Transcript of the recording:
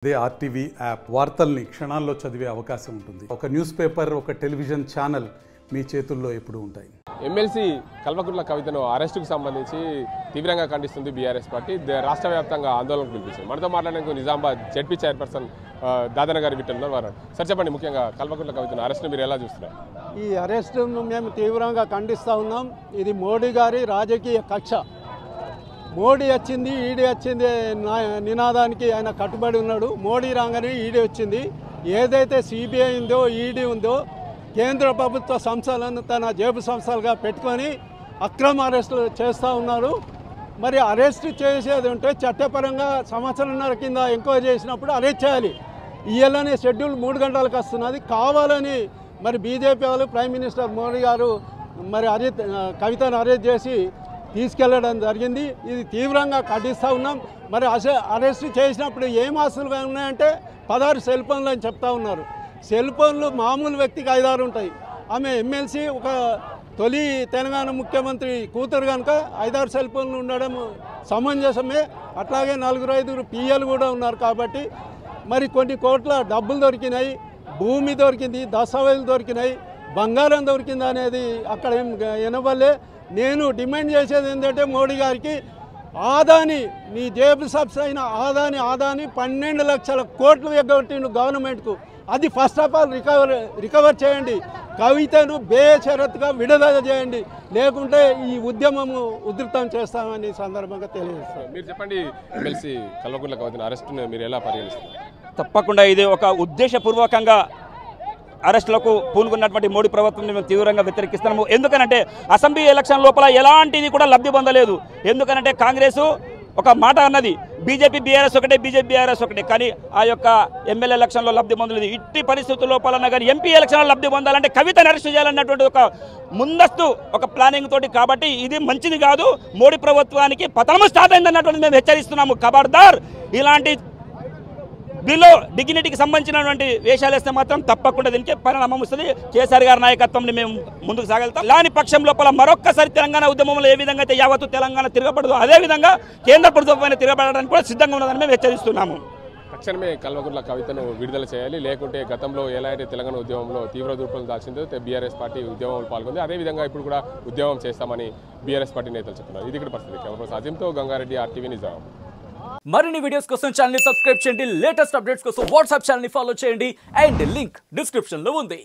అదే RTV app వార్తల్ని క్షణాల్లో చదివే అవకాశం ఉంటుంది. ఒక న్యూస్ పేపర్, ఒక టెలివిజన్ ఛానల్ మీ చేతుల్లో ఎప్పుడూ ఉంటాయి. ఎమ్మెల్సీ కల్వకుంట్ల కవితను అరెస్టుకు సంబంధించి తీవ్రంగా ఖండిస్తుంది బీఆర్ఎస్ పార్టీ. రాష్ట్ర వ్యాప్తంగా ఆందోళనకు పిలిపించింది. మనతో మాట్లాడడానికి నిజామాబాద్ జెడ్పీ చైర్పర్సన్ దాదన గారి విట్టన్నారు వారు. సార్ చెప్పండి, ముఖ్యంగా కల్వకుంట్ల కవితను అరెస్ట్ను మీరు ఎలా చూస్తున్నారు? ఈ అరెస్టును మేము తీవ్రంగా ఖండిస్తూ ఉన్నాం. ఇది మోడీ గారి రాజకీయ కక్ష. మోడీ వచ్చింది, ఈడీ వచ్చింది నినాదానికి ఆయన కట్టుబడి ఉన్నాడు. మోడీ రాగానే ఈడీ వచ్చింది. ఏదైతే సిబిఐ ఉందో, ఈడీ ఉందో, కేంద్ర ప్రభుత్వ సంస్థలను తన జేబు సంస్థలుగా పెట్టుకొని అక్రమ అరెస్టులు చేస్తూ ఉన్నారు. మరి అరెస్ట్ చేసేది ఉంటే చట్టపరంగా సంవత్సరంన్నర కింద ఎంక్వైరీ చేసినప్పుడు అరెస్ట్ చేయాలి. ఇయ్యాలనే షెడ్యూల్ 3 గంటలకు వస్తున్నది. కావాలని మరి బీజేపీ వాళ్ళు, ప్రైమ్ మినిస్టర్ మోడీ గారు మరి కవితను అరెస్ట్ చేసి తీసుకెళ్లడం జరిగింది. ఇది తీవ్రంగా ఖండిస్తూ ఉన్నాం. మరి అరెస్ట్ చేసినప్పుడు ఏం ఆస్తులు ఉన్నాయంటే 16 సెల్ ఫోన్లు అని చెప్తా ఉన్నారు. సెల్ ఫోన్లు మామూలు వ్యక్తికి 5-6 ఉంటాయి. ఆమె ఎమ్మెల్సీ, ఒక తొలి తెలంగాణ ముఖ్యమంత్రి కూతురు కనుక 5-6 సెల్ ఫోన్లు ఉండడం సమంజసమే. అట్లాగే 4-5 పిఎలు కూడా ఉన్నారు. కాబట్టి మరి కొన్ని కోట్ల డబ్బులు దొరికినాయి, భూమి దొరికింది, దస్తావేజులు దొరికినాయి, బంగారం దొరికింది అనేది అక్కడ ఏం వినవల్లే. నేను డిమాండ్ చేసేది ఏంటంటే మోడీ గారికి, ఆదాని, నీ జేబు సబ్స్ అయిన ఆదాని 12 లక్షల కోట్లు ఎగ్గొట్టిండు గవర్నమెంట్కు. అది ఫస్ట్ ఆఫ్ ఆల్ రికవర్ చేయండి. కవితను బేషరతుగా విడుదల చేయండి, లేకుంటే ఈ ఉద్యమము ఉధృతం చేస్తామని సందర్భంగా తెలియజేస్తాను. మీరు చెప్పండి, ఎమ్మెల్సీ కల్వకుంట్ల కవితను అరెస్టును మీరు ఎలా పరిగణిస్తారు? తప్పకుండా ఇది ఒక ఉద్దేశపూర్వకంగా అరెస్టులకు పూనుకున్నటువంటి మోడీ ప్రభుత్వం మేము తీవ్రంగా వ్యతిరేకిస్తున్నాము. ఎందుకనంటే అసెంబ్లీ ఎలక్షన్ లోపల ఎలాంటిది కూడా లబ్ధి పొందలేదు. ఎందుకనంటే కాంగ్రెస్ ఒక మాట అన్నది, బీజేపీ బీఆర్ఎస్ ఒకటే, బీజేపీ బీఆర్ఎస్ ఒకటే, కానీ ఆ యొక్క ఎమ్మెల్యే ఎలక్షన్లో లబ్ధి పొందలేదు. ఇట్టి పరిస్థితుల లోపలన్నా కానీ ఎంపీ ఎలక్షన్లో లబ్ధి పొందాలంటే కవితను అరెస్ట్ చేయాలన్నటువంటి ఒక ముందస్తు ఒక ప్లానింగ్ తోటి. కాబట్టి ఇది మంచిది కాదు. మోడీ ప్రభుత్వానికి పతనము స్టార్ట్ అయిందన్నటువంటి మేము హెచ్చరిస్తున్నాము. ఖబర్దార్, ఇలాంటి బిలో డిగ్నిటీకి సంబంధించినటువంటి వేషాలు వేస్తే మాత్రం తప్పకుండా దీనికి పరిణామం వస్తుంది. కేసీఆర్ గారి నాయకత్వంని మేము ముందుకు సాగలుగుతాం. లాని పక్షం లోపల మరొక్కసారి తెలంగాణ ఉద్యమంలో ఏ విధంగా అయితే యావత్తు తెలంగాణ తిరగబడదు, అదేవిధంగా కేంద్ర ప్రభుత్వం తిరగబడడానికి కూడా సిద్ధంగా ఉన్నదని మేము హెచ్చరిస్తున్నాము. తక్షణమే కల్వకుంట్ల కవితను విడుదల చేయాలి, లేకుంటే గతంలో ఎలా అయితే తెలంగాణ ఉద్యమంలో తీవ్ర రూపం దాల్చిందో బీఆర్ఎస్ పార్టీ ఉద్యమంలో పాల్గొంది, అదేవిధంగా ఇప్పుడు కూడా ఉద్యమం చేస్తామని బీఆర్ఎస్ పార్టీ నేతలు చెప్తున్నారు. ఇది ఇక్కడ పరిస్థితి. కెమెరా అజింతో గంగారెడ్డి, ఆర్టీవీ నిజాం. మరిన్ని వీడియోస్ కోసం ఛానల్ ని సబ్స్క్రైబ్ చేయండి. లేటెస్ట్ అప్డేట్స్ కోసం వాట్సాప్ ఛానల్ ని ఫాలో చేయండి. అండ్ లింక్ డిస్క్రిప్షన్ లో ఉంది.